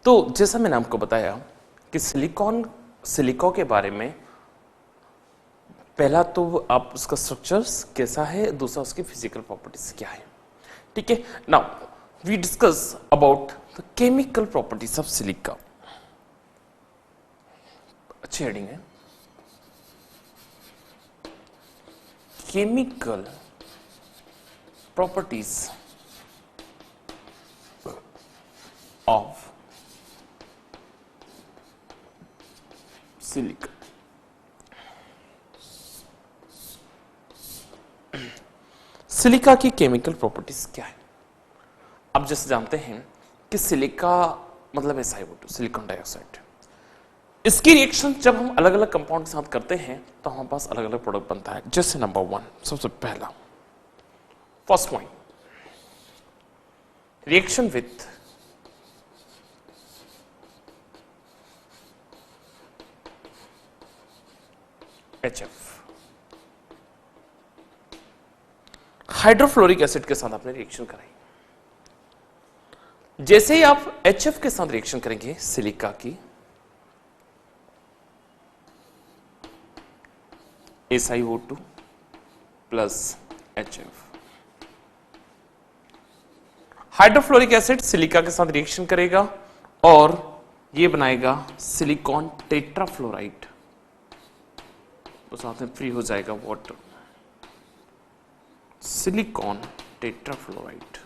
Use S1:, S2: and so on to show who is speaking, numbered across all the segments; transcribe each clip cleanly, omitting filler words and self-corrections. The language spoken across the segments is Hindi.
S1: तो जैसा मैंने आपको बताया कि सिलिकॉन के बारे में पहला तो आप उसका स्ट्रक्चर्स कैसा है, दूसरा उसकी फिजिकल प्रॉपर्टीज क्या है। ठीक है, now we discuss about the chemical properties of silica. अच्छी हेडिंग है, chemical properties of silica. Silica की केमिकल प्रॉपर्टीज क्या है? आप जैसे जानते हैं कि सिलिका मतलब SiO2, सिलिकॉन डाइऑक्साइड। इसकी रिएक्शन जब हम अलग अलग कंपाउंड के साथ करते हैं तो हमारे पास अलग अलग प्रोडक्ट बनता है। जैसे नंबर 1, सबसे पहला first point, reaction with HF, hydrofluoric acid के साथ आपने रिएक्शन कराई। जैसे ही आप HF के साथ रिएक्शन करेंगे सिलिका की, SiO2 plus HF, hydrofluoric acid silica के साथ रिएक्शन करेगा और यह बनाएगा सिलिकॉन टेट्राफ्लोराइड, तो साथ में फ्री हो जाएगा water, silicon tetrafluoride.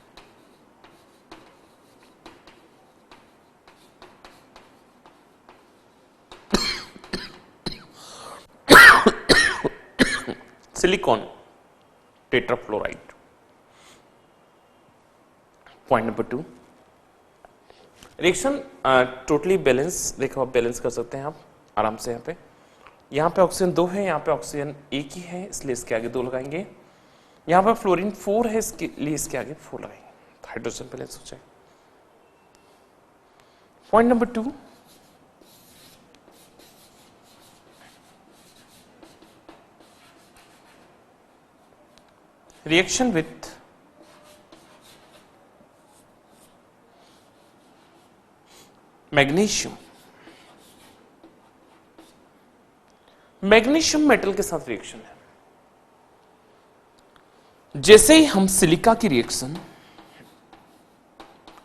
S1: Silicon tetrafluoride. Point number 2, reaction totally balance, देखो आप बैलेंस कर सकते हैं आप आराम से। यहां पे ऑक्सीजन 2 है, यहां पे ऑक्सीजन 1 ही है, इसलिए इसके आगे 2 लगाएंगे। यहां पे फ्लोरीन 4 है, इसके लिए इसके आगे 4 लगाएंगे, तो हाइड्रोजन बैलेंस हो जाए। Point number 2, reaction with magnesium, magnesium metal के साथ रिएक्शन है। जैसे ही हम सिलिका की रिएक्शन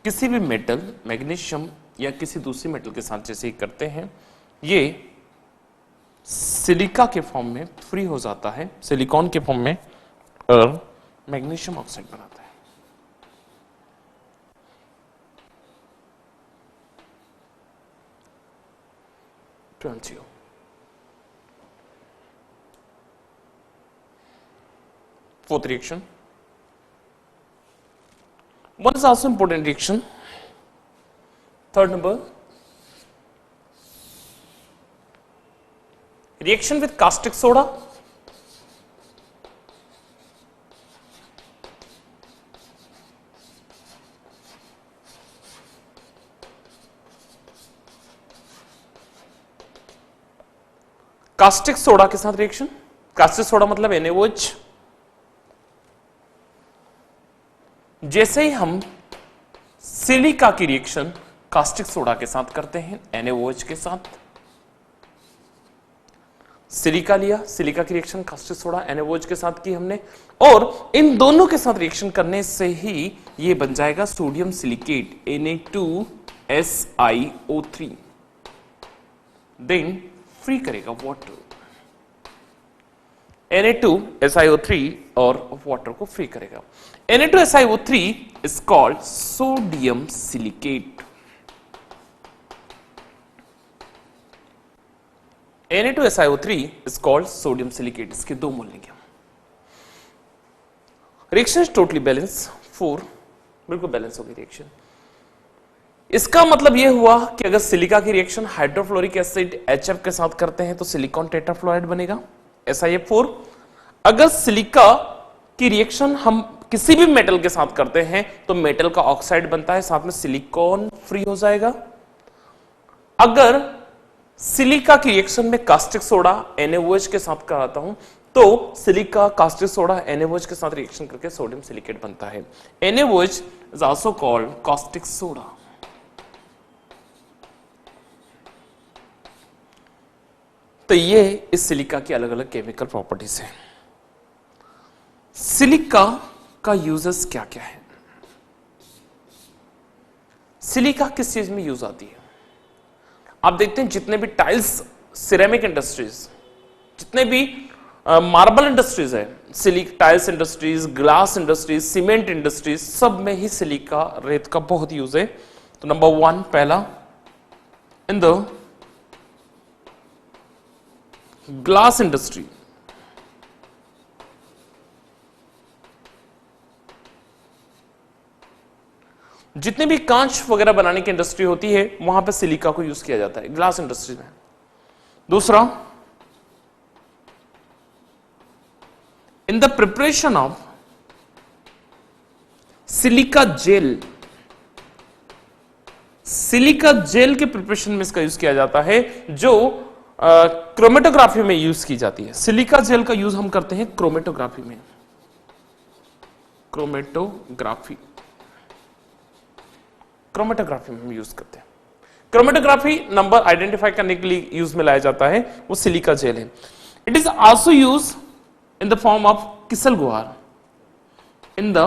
S1: किसी भी मेटल, मैग्नीशियम या किसी दूसरी मेटल के साथ जैसे ही करते हैं, ये सिलिका के फॉर्म में फ्री हो जाता है, सिलिकॉन के फॉर्म में, और मैग्नीशियम ऑक्साइड बनाता है। Fourth reaction, one is also important reaction. Third number, reaction with caustic soda, caustic soda के साथ रिएक्शन। कास्टिक सोडा मतलब NaOH। जैसे ही हम सिलिका की रिएक्शन कास्टिक सोडा के साथ करते हैं, NaOH के साथ, सिलिका लिया, सिलिका की रिएक्शन कास्टिक सोडा NaOH के साथ की हमने, और इन दोनों के साथ रिएक्शन करने से ही ये बन जाएगा sodium silicate Na2SiO3, then free करेगा वाटर, Na2SiO3 और वाटर को फ्री करेगा। Na2SiO3 is called sodium silicate. Na2SiO3 is called sodium silicate. इसके 2 मोल लेंगे। रिएक्शन इज टोटली बैलेंस, 4 बिल्कुल बैलेंस होगी रिएक्शन। इसका मतलब यह हुआ कि अगर सिलिका की रिएक्शन हाइड्रोफ्लोरिक एसिड HF के साथ करते हैं तो सिलिकॉन टेट्राफ्लोराइड बनेगा, SiF4। अगर सिलिका की रिएक्शन हम किसी भी मेटल के साथ करते हैं तो मेटल का ऑक्साइड बनता है, साथ में सिलिकॉन फ्री हो जाएगा। अगर सिलिका की रिएक्शन में कास्टिक सोडा NaOH के साथ कराता हूं तो सिलिका कास्टिक सोडा NaOH के साथ रिएक्शन करके सोडियम सिलिकेट बनता है। NaOH is also called caustic soda. तो ये इस सिलिका की अलग अलग केमिकल प्रॉपर्टीज हैं। सिलिका का यूजेस क्या क्या है? सिलिका किस चीज में यूज आती है? आप देखते हैं जितने भी टाइल्स, सिरेमिक इंडस्ट्रीज, जितने भी मार्बल इंडस्ट्रीज है, सिलिक tiles industries, glass industries, cement industries, सब में ही सिलिका रेत का बहुत यूज है। तो नंबर 1 पहला, इन द ग्लास इंडस्ट्री, जितने भी कांच वगैरह बनाने की इंडस्ट्री होती है वहां पे सिलिका को यूज किया जाता है, ग्लास इंडस्ट्री में। दूसरा, इन the preparation of silica gel, silica gel के प्रिपरेशन में इसका यूज किया जाता है, जो क्रोमेटोग्राफी में यूज की जाती है। सिलिका जेल का यूज हम करते हैं क्रोमेटोग्राफी में, क्रोमेटोग्राफी में हम यूज करते हैं। क्रोमेटोग्राफी नंबर आइडेंटिफाई करने के लिए यूज में लाया जाता है, वो सिलिका जेल है। It is also use in the form of kieselguhr, in the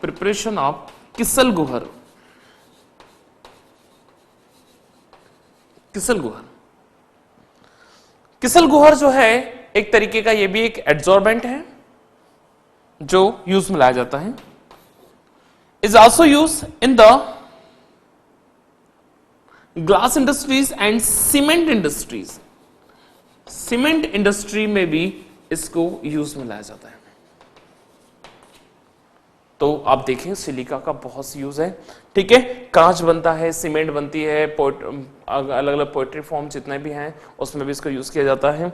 S1: preparation of kieselguhr, kieselguhr. Kieselguhr जो है एक तरीके का, ये भी एक एड्सॉर्बेंट है जो यूज में लाया जाता है। Is also use in the glass industries and cement industries, cement industry में भी इसको यूज में लाया जाता है। तो आप देखें सिलिका का बहुत सी यूज है, ठीक है। कांच बनता है, सीमेंट बनती है, अलग अलग पोएट्री फॉर्म जितने भी हैं उसमें भी इसको यूज किया जाता है।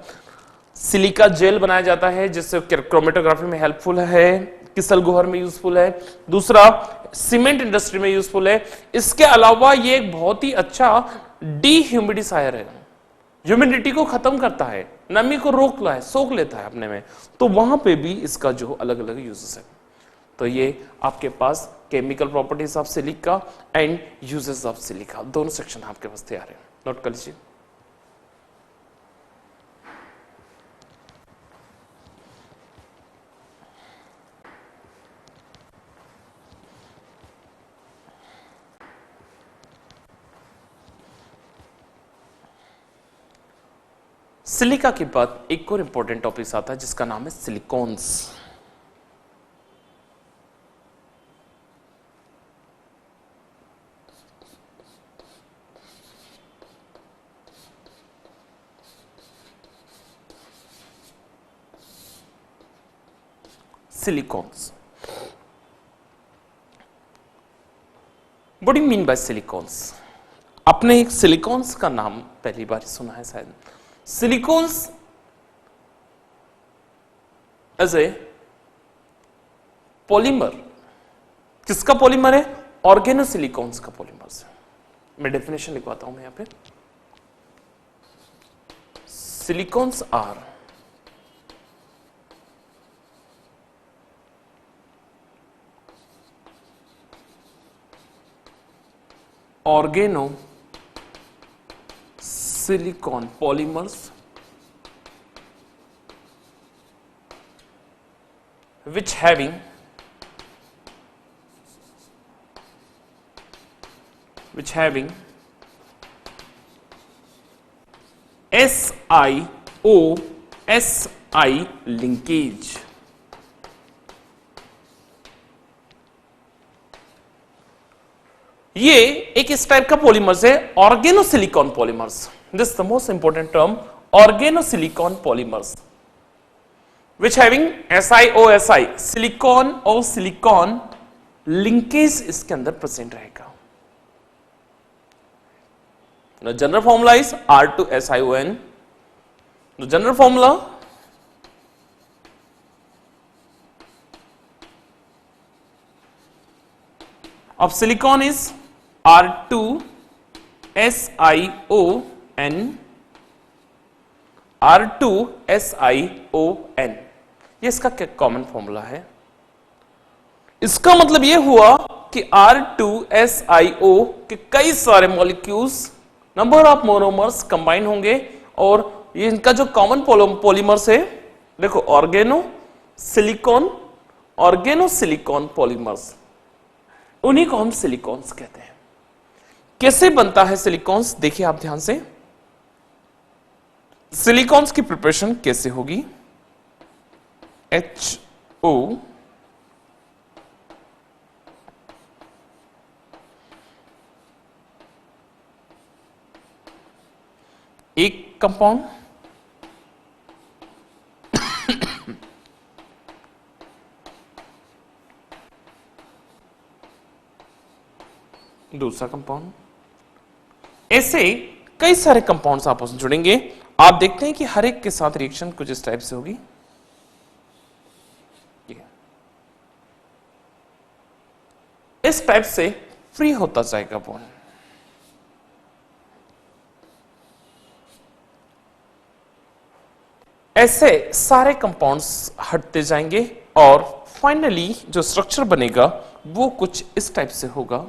S1: सिलिका जेल बनाया जाता है जिससे क्रोमेटोग्राफी में हेल्पफुल है, किसल गुहर में यूजफुल है। दूसरा, सीमेंट इंडस्ट्री में यूजफुल है। इसके अलावा ये एक बहुत ही अच्छा डीह्यूमिडिफायर है, ह्यूमिडिटी को खत्म करता है, नमी को सोख लेता है अपने में, तो वहां पे भी इसका जो अलग अलग यूजेस है। तो ये आपके पास chemical properties of silica and uses of silica, दोनों सेक्शन आपके पास तैयार है, नोट कर लीजिए। सिलिका के बाद एक और इंपॉर्टेंट टॉपिक आता है जिसका नाम है silicones. Silicones, what do you mean by silicones? आपने एक सिलिकॉन्स का नाम पहली बार सुना है शायद। सिलिकॉन्स एज ए पॉलीमर, किसका पॉलीमर है? ऑर्गेनोसिलिकॉन्स का पॉलीमर है। मैं डेफिनेशन लिखवाता हूं मैं यहां पे। Silicones are organosilicon polymers which having SiO-Si linkage। ये एक इस टाइप का पॉलीमर्स है, organosilicon polymers. This the most important term, organosilicon polymers which having SiO-Si, silicon और सिलिकॉन लिंकेज इसके अंदर प्रेजेंट रहेगा। The general formula is R2SiON. The general formula of silicon is R2SiON, R2SiON। ये इसका क्या कॉमन फॉर्मूला है? इसका मतलब ये हुआ कि R2SiO के कई सारे molecules, number of monomers combine होंगे और ये इनका जो कॉमन पॉलीमर्स है, देखो ऑर्गेनो सिलिकॉन पॉलीमर्स, उन्हीं को हम सिलिकॉन्स कहते हैं। कैसे बनता है सिलिकॉन्स, देखिए आप ध्यान से। सिलिकॉन्स की प्रिपरेशन कैसे होगी, HO एक कंपाउंड, दूसरा कंपाउंड, ऐसे कई सारे कंपाउंड्स आपस में जुड़ेंगे। आप देखते हैं कि हर एक के साथ रिएक्शन कुछ इस टाइप से होगी। इस टाइप से फ्री होता जाएगा बॉन्ड। ऐसे सारे कंपाउंड्स हटते जाएंगे और फाइनली जो स्ट्रक्चर बनेगा वो कुछ इस टाइप से होगा।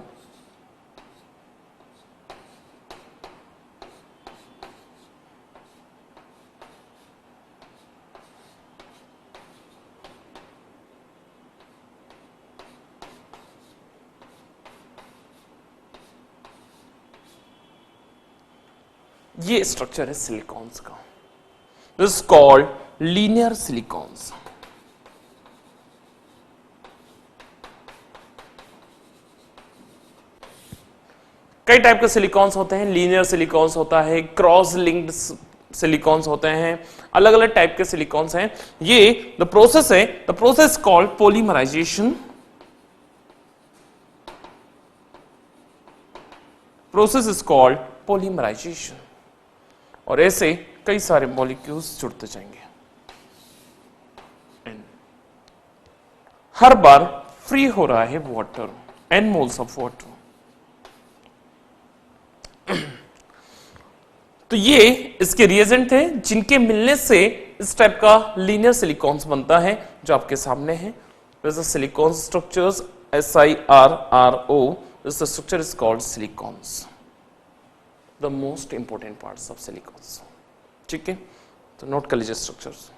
S1: ये स्ट्रक्चर है सिलिकॉन्स का। This is called linear silicons. कई टाइप के सिलिकॉन्स होते हैं, लीनियर सिलिकॉन्स होता है, क्रॉस लिंक्ड सिलिकॉन्स होते हैं, अलग अलग टाइप के सिलिकॉन्स हैं। ये the process called polymerisation. Process is called polymerisation. और ऐसे कई सारे मॉलिक्यूल्स जुड़ते जाएंगे। हर बार फ्री हो रहा है water, n moles of water. तो ये इसके रिएजेंट थे जिनके मिलने से इस टाइप का लीनियर सिलिकॉन्स बनता है जो आपके सामने है। जैसे silicon structures SiRRO, this structure is called silicons, the most important parts of silicons। ठीक है, तो नोट कर लीजिए structures.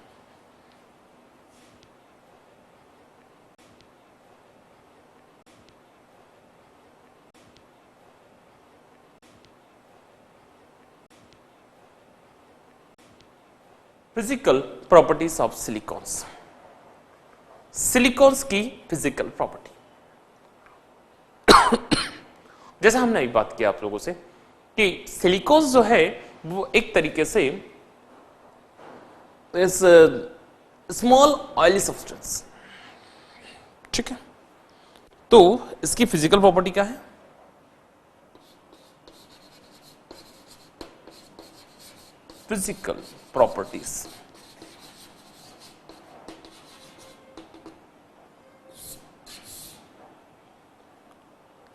S1: Physical properties of silicones. Silicones की फिजिकल प्रॉपर्टी, जैसा हमने अभी बात किया आप लोगों से कि सिलिकॉन्स जो है वो एक तरीके से स्मॉल ऑयली सब्सटेंस। ठीक है, तो इसकी फिजिकल प्रॉपर्टी क्या है? Physical properties,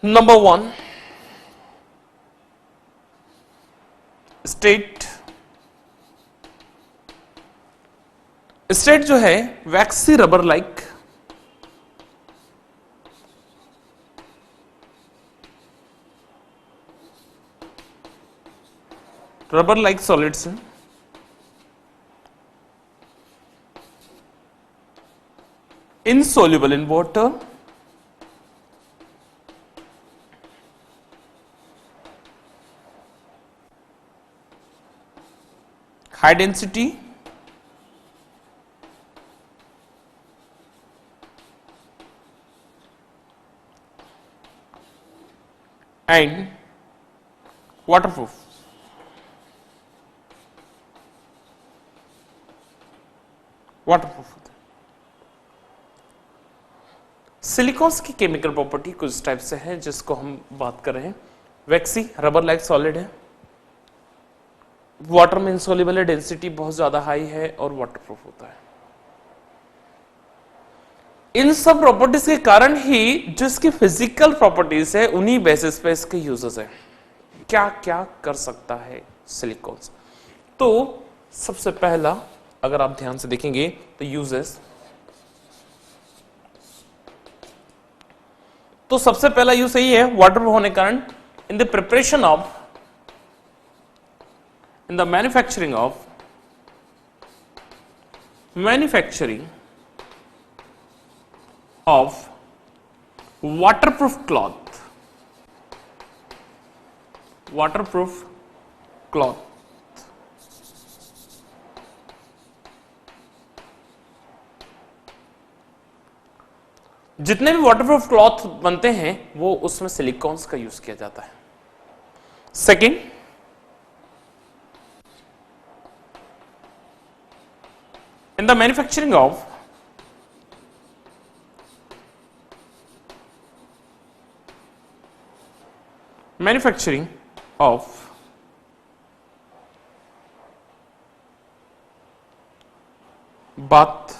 S1: number 1 state. State जो है waxy rubber like, rubber like solids हैं, insoluble in water, high density, and waterproof। Waterproof होता है। सिलिकॉन्स की केमिकल प्रॉपर्टी कुछ टाइप से है जिसको हम बात कर रहे हैं। वैक्सी रबर लाइक सॉलिड है, वाटर में इंसॉल्युबल है, डेंसिटी बहुत ज्यादा हाई है और वाटरप्रूफ होता है। इन सब प्रॉपर्टीज के कारण ही जो इसकी फिजिकल प्रॉपर्टीज है उन्हीं बेसिस पे इसके यूजेस है। क्या क्या कर सकता है सिलिकॉन्स? तो सबसे पहला अगर आप ध्यान से देखेंगे तो यूजेस, तो सबसे पहला यूज यही है वाटरप्रूफ होने के कारण इन the preparation of, in the manufacturing of manufacturing of waterproof cloth, waterproof cloth. जितने भी वाटरप्रूफ क्लॉथ बनते हैं वो उसमें सिलिकॉन्स का यूज किया जाता है। Second, in the manufacturing of bath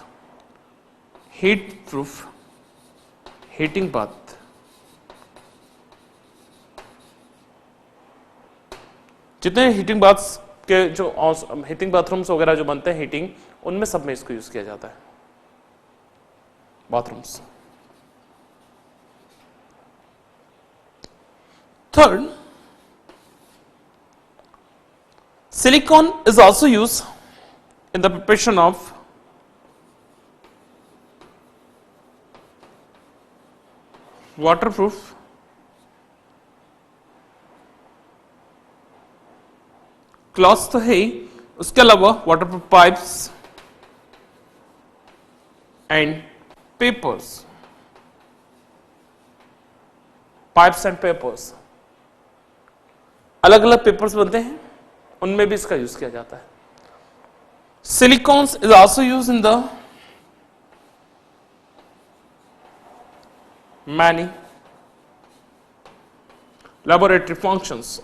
S1: heat proof, heating bath, जितने हीटिंग बाथ्स के जो हीटिंग बाथरूम्स वगैरह जो बनते हैं हीटिंग, उनमें सब में इसको यूज किया जाता है, bathrooms. Third, silicon is also used in the preparation of waterproof clothes तो है ही, उसके अलावा waterproof pipes and papers, pipes and papers, अलग अलग पेपर्स बनते हैं उनमें भी इसका यूज किया जाता है। Silicones is also use in the many laboratory functions.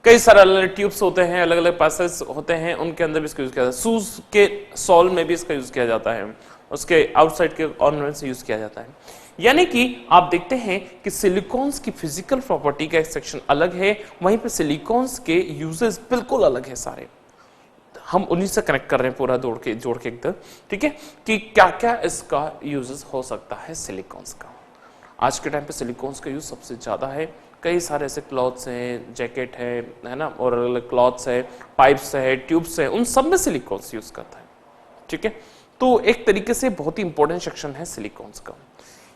S1: कई सारे अलग अलग ट्यूब्स होते हैं, अलग अलग पैसेज होते हैं, उनके अंदर भी इसका यूज किया जाता है। शूज के सोल में भी इसका यूज किया जाता है, उसके आउटसाइड के ऑर्नामेंट्स से यूज किया जाता है। यानी कि आप देखते हैं कि सिलिकॉन्स की फिजिकल प्रॉपर्टी का एक सेक्शन अलग है, वहीं पे सिलिकॉन्स के यूजेस बिल्कुल अलग है सारे। हम उन्हीं से कनेक्ट कर रहे हैं पूरा जोड़ के एकदम, ठीक है, कि क्या क्या इसका यूजेस हो सकता है सिलिकॉन्स का। आज के टाइम पे सिलिकॉन्स का यूज सबसे ज्यादा है। कई सारे ऐसे क्लॉथ्स हैं, जैकेट है ना, और अलग अलग क्लॉथ्स है, पाइप्स है, ट्यूब्स है, उन सब में सिलिकॉन्स यूज करता है, ठीक है। तो एक तरीके से बहुत ही इंपॉर्टेंट सेक्शन है सिलिकॉन्स का।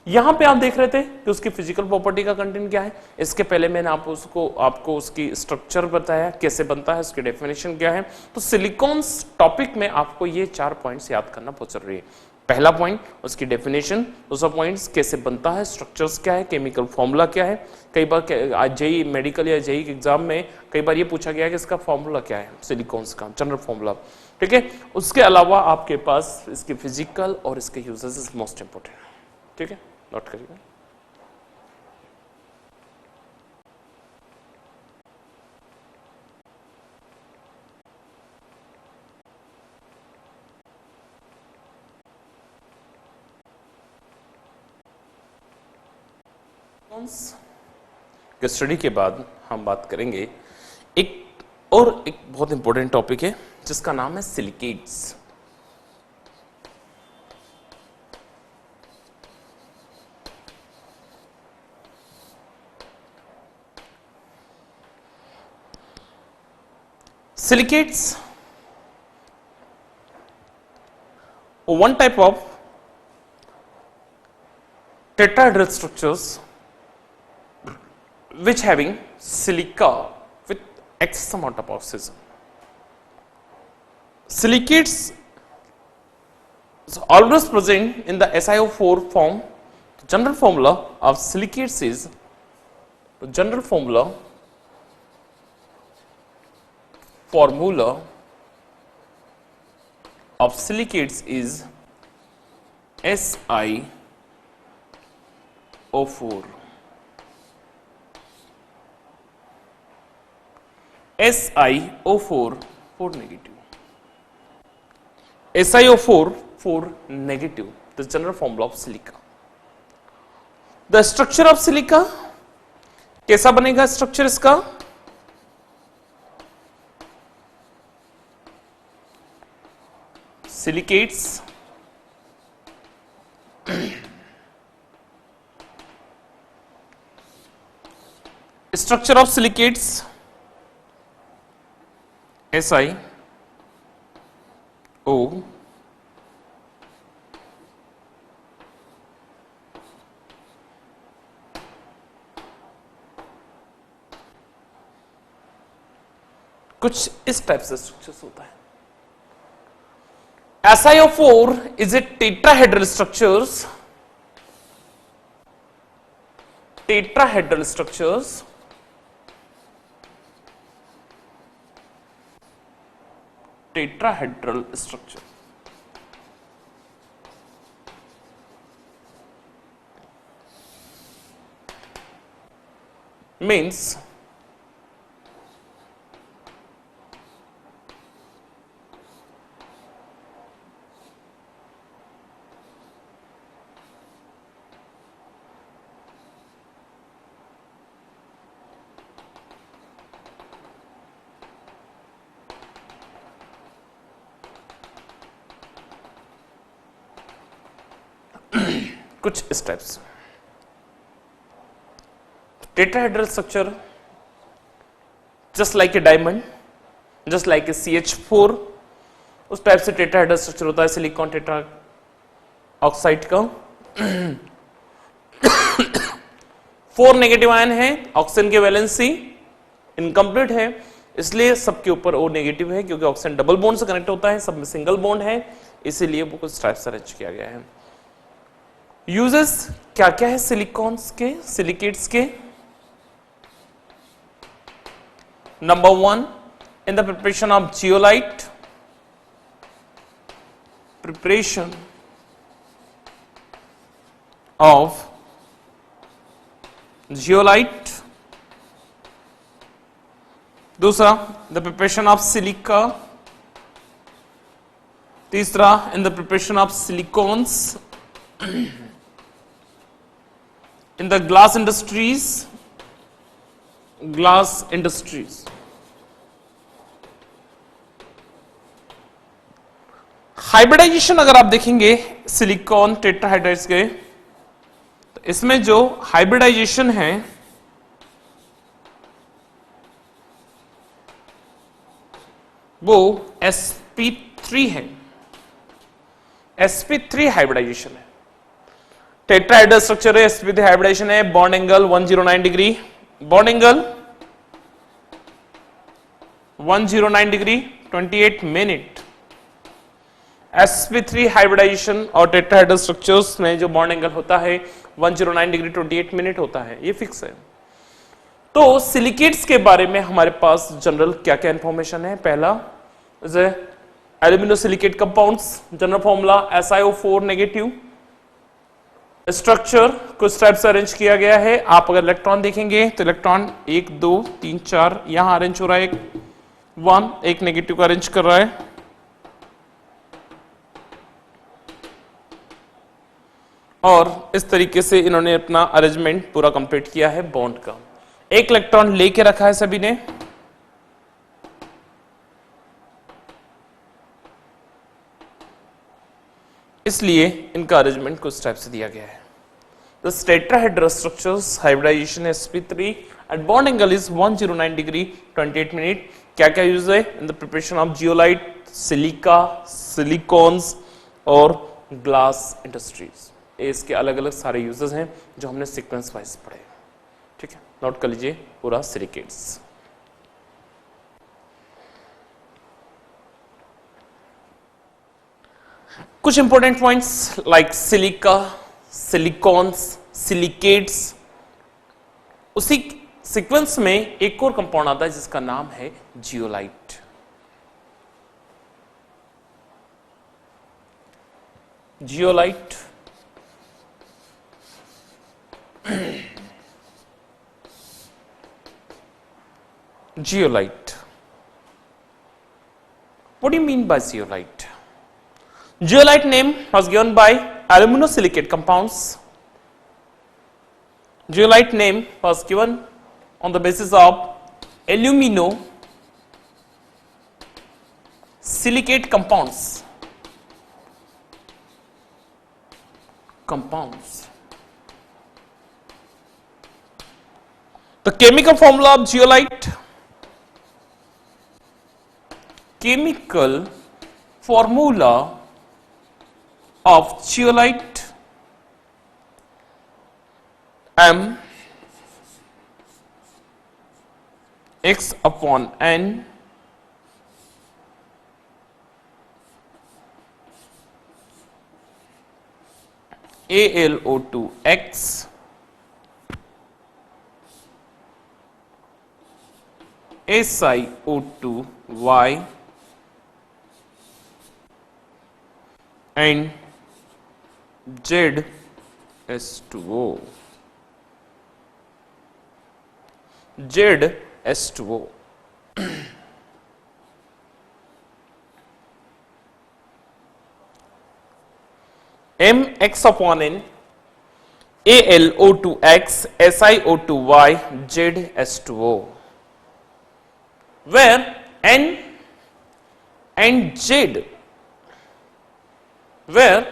S1: यहां पे आप देख रहे थे कि उसकी फिजिकल प्रॉपर्टी का कंटेंट क्या है। इसके पहले मैंने आपको उसकी स्ट्रक्चर बताया, कैसे बनता है, उसकी डेफिनेशन क्या है। तो सिलिकॉन्स टॉपिक में आपको ये 4 पॉइंट्स याद करना बहुत जरूरी है। पहला पॉइंट उसकी डेफिनेशन, दूसरा पॉइंट कैसे बनता है, स्ट्रक्चर्स क्या है, केमिकल फॉर्मूला क्या है। कई बार जेई मेडिकल या जेई एग्जाम में कई बार ये पूछा गया है कि इसका फॉर्मूला क्या है सिलिकॉन्स का, जनरल फॉर्मूला, ठीक है। उसके अलावा आपके पास इसके फिजिकल और इसके यूजेस इज मोस्ट इंपोर्टेंट, ठीक है, नोट करिएगा। के स्टडी के बाद हम बात करेंगे एक बहुत इंपॉर्टेंट टॉपिक है जिसका नाम है silicates. Silicates, one type of tetrahedral structures which having silica with excess amount of oxygen. Silicates is always present in the SiO4 form. The general formula of silicates is formula of silicates is SiO4. SiO4 4 negative. SiO4 4 negative. The general formula of silica. The structure of silica कैसा बनेगा स्ट्रक्चर इसका? Silicates structure of silicates SiO कुछ इस टाइप से स्ट्रक्चर्स होता है. SiO4 is a tetrahedral structures. Tetrahedral structures means कुछ इस टाइप से tetrahedral structure just like a diamond, just like a CH4, उस टाइप से टेट्राहेड्रल स्ट्रक्चर होता है सिलिकॉन टेट्रा ऑक्साइड का. 4 नेगेटिव आयन है, ऑक्सीजन की वैलेंसी इनकम्प्लीट है, इसलिए सबके ऊपर O नेगेटिव है क्योंकि ऑक्सीजन डबल बॉन्ड से कनेक्ट होता है, सब में सिंगल बॉन्ड है, इसीलिए वो कुछ टाइप से अरेंज किया गया है. यूजेस क्या क्या है सिलिकॉन्स के, सिलिकेट्स के? Number 1 in the preparation of zeolite, preparation of zeolite. दूसरा द प्रिपरेशन ऑफ सिलिका. तीसरा in the preparation of silicones in the glass industries. Hybridisation अगर आप देखेंगे सिलिकॉन टेट्राहाइड्राइड्स के, तो इसमें जो हाइब्रिडाइजेशन है वो sp3 है. sp3 हाइब्रिडाइजेशन है. टेट्राहेड्रल स्ट्रक्चर है, sp3 हाइब्रिडाइजेशन है. Bond angle 109 degree, bond angle 109 degree 28 minute. sp3 hybridisation और टेट्राहेड्रल स्ट्रक्चर्स में जो बॉन्ड एंगल होता है 109 डिग्री 28 मिनट होता है, ये फिक्स है. तो सिलिकेट्स के बारे में हमारे पास जनरल क्या क्या इंफॉर्मेशन है? पहला aluminosilicate compounds, general formula SiO4 negative. Structure कुछ टाइप से अरेंज किया गया है. आप अगर इलेक्ट्रॉन देखेंगे तो इलेक्ट्रॉन 1 2 3 4 यहां अरेंज हो रहा है, 1 नेगेटिव को अरेंज कर रहा है. और इस तरीके से इन्होंने अपना अरेंजमेंट पूरा कंप्लीट किया है बॉन्ड का. एक इलेक्ट्रॉन लेके रखा है सभी ने. इसलिए इनका अरेंजमेंट कुछ टाइप से दिया गया है. The tetrahedral structures hybridization sp3 at bond angle is 109 degree 28 minute. क्या क्या यूज है? in the preparation of zeolite, silica, silicons और glass industries. इसके अलग अलग सारे यूजेस हैं जो हमने सीक्वेंस वाइज पढ़े. ठीक है, नोट कर लीजिए पूरा सिलिकेट्स. कुछ important points like silica, silicones, silicates. उसी सीक्वेंस में एक और कंपाउंड आता है जिसका नाम है zeolite. Zeolite zeolite. What do you mean by zeolite? Zeolite name was given by aluminosilicate compounds. Zeolite name was given on the basis of aluminosilicate compounds. The chemical formula of zeolite chemical formula of zeolite m x upon n AlO2x SiO2y and ZS2O. ZS2O. mx upon n AlO2x SiO2y ZS2O, where n and z, where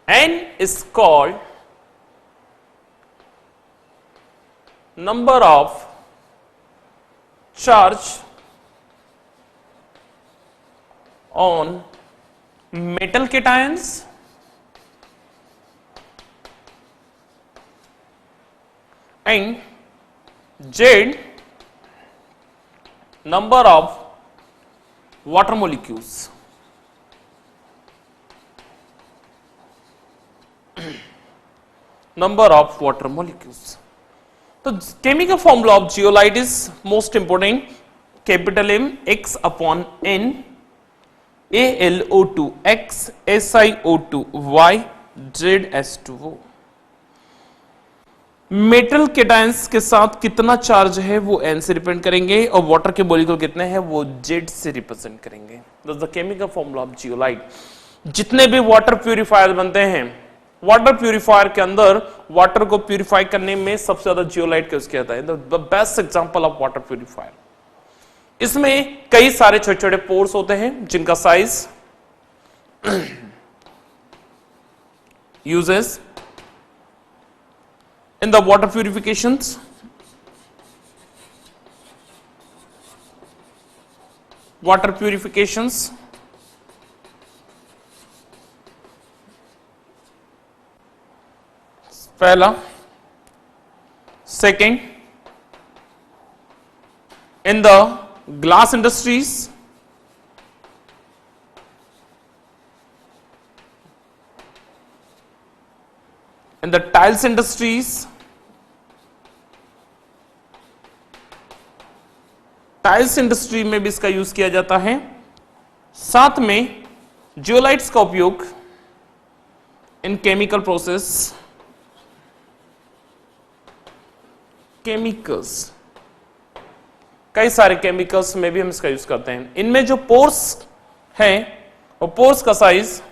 S1: n is called number of charge on metal cations and Z number of water molecules. Number of water molecules. So chemical formula of zeolite is most important, capital M x upon n AlO2x SiO2y ZS2O. Metal cations के साथ कितना चार्ज है वो n से रिप्रेजेंट करेंगे और वाटर के मॉलिक्यूल कितने हैं वो Z से रिप्रेजेंट करेंगे. That's the chemical formula of zeolite. जितने भी वाटर प्यूरिफायर बनते हैं, वाटर प्यूरिफायर के अंदर वाटर को प्यूरिफाई करने में सबसे ज्यादा जियोलाइट का यूज किया जाता है. The best example of water purifier. इसमें कई सारे छोटे छोटे पोर्स होते हैं जिनका size uses in the water purifications. Water purifications. पहला. Second, in the glass industries. In the tiles industries, tiles industry में भी इसका यूज किया जाता है. साथ में जियोलाइट्स का उपयोग इन केमिकल प्रोसेस, केमिकल्स, कई सारे केमिकल्स में भी हम इसका यूज करते हैं. इनमें जो पोर्स है वो पोर्स का साइज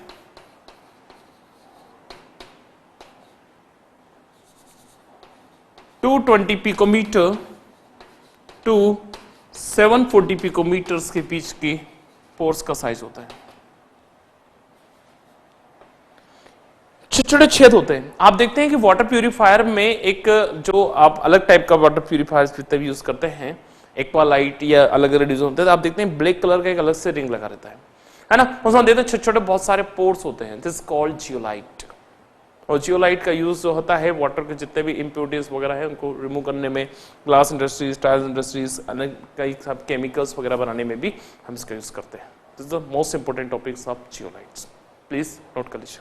S1: 220 पिकोमीटर टू 740 पिकोमीटर्स के बीच की पोर्स का साइज होता है. छोटे छोटे छेद होते हैं. आप देखते हैं कि वाटर प्यूरिफायर में एक जो आप अलग टाइप का वाटर प्यूरिफायर यूज करते हैं, एक्वालाइट या अलग अलग डिजाइन होते हैं, तो आप देखते हैं ब्लैक कलर का एक अलग से रिंग लगा रहता है ना. उसमें देखते हैं छोटे छोटे बहुत सारे पोर्स होते हैं. This called zeolite. और जियोलाइट का यूज जो होता है वाटर के जितने भी इम्प्योरिटीज वगैरह है उनको रिमूव करने में, ग्लास इंडस्ट्रीज, टाइल्स इंडस्ट्रीज, अलग कई सब केमिकल्स वगैरह बनाने में भी हम इसका यूज करते हैं. This is the most important topics of zeolites. Please note कर लीजिए.